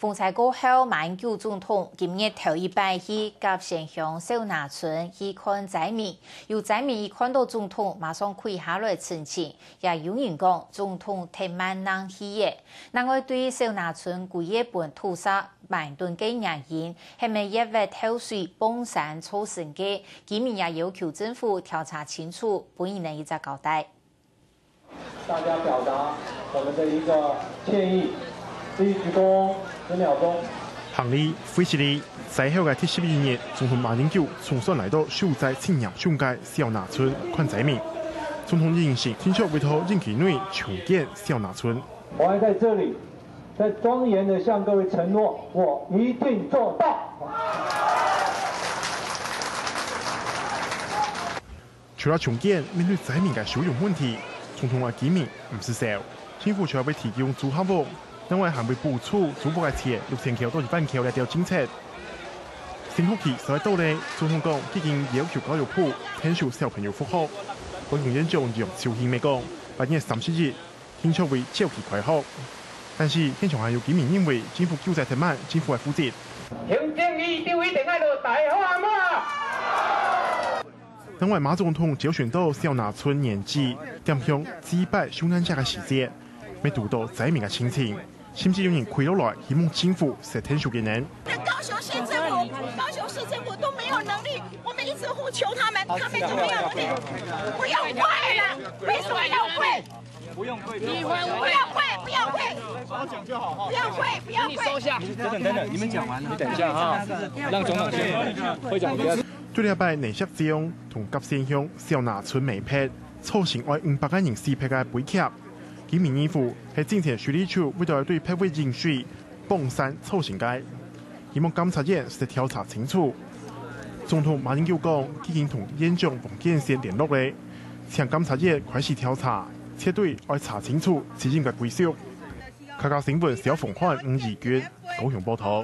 风采过后，马英九总统今日头一摆去甲县乡少拿村去看灾民，有灾民一看到总统，马上跪下来澄清，也有人讲总统太慢人去嘅。另外对少拿村古夜本屠杀慢顿嘅原因，係咪因為偷水崩山造成嘅？居民也要求政府調查清楚，本人呢一個交代。大家表達我們的一個歉意。 立鞠躬10秒鐘。行禮非是禮，在後嘅第12日，總統馬英九重新來到受災青鳥上街少拿村看災民。總統認識聽說委託任期內重建少拿村。我還在這裡，在莊嚴地向各位承諾，我一定做到。除了重建，面對災民嘅收容問題，總統話居民唔是少，政府除了會提供租客屋。 另外還會補助租屋嘅錢6000塊到1萬塊來調政策。新學期所在到咧，總統講已經要求教育部聽取小朋友復學。高雄縣長楊秋興咪講，8月30日聽說會照期開學，但是現場還有居民認為政府救災太慢，政府係負責。行政一定愛落大好嘛。另外馬總統就選到少拿村年紀，點向祭拜受難者嘅細節，未讀到災民嘅心情。 甚至有人跪落來，希望政府設天數給人。高雄市政府都沒有能力，我們一直呼求他們，他們就沒有能力。不要跪了，為什麼要跪？不用跪，不要跪，不要跪，好講就好哈。不要跪，不要跪。你收下。等等，你們講完了，你等一下哈，讓總統先。會長不要。最禮拜內設將同甲線鄉少拿村美拍，湊成愛500個人試拍嘅背劇。 居民認為係之前處理處為咗對拍位引水崩山造成嘅，希望監察院實調查清楚。總統馬英九講已經同縣長黃建先聯絡咧，請監察院開始調查，切對愛查清楚責任嘅歸屬。客家新聞小鳳漢5二卷高雄報道。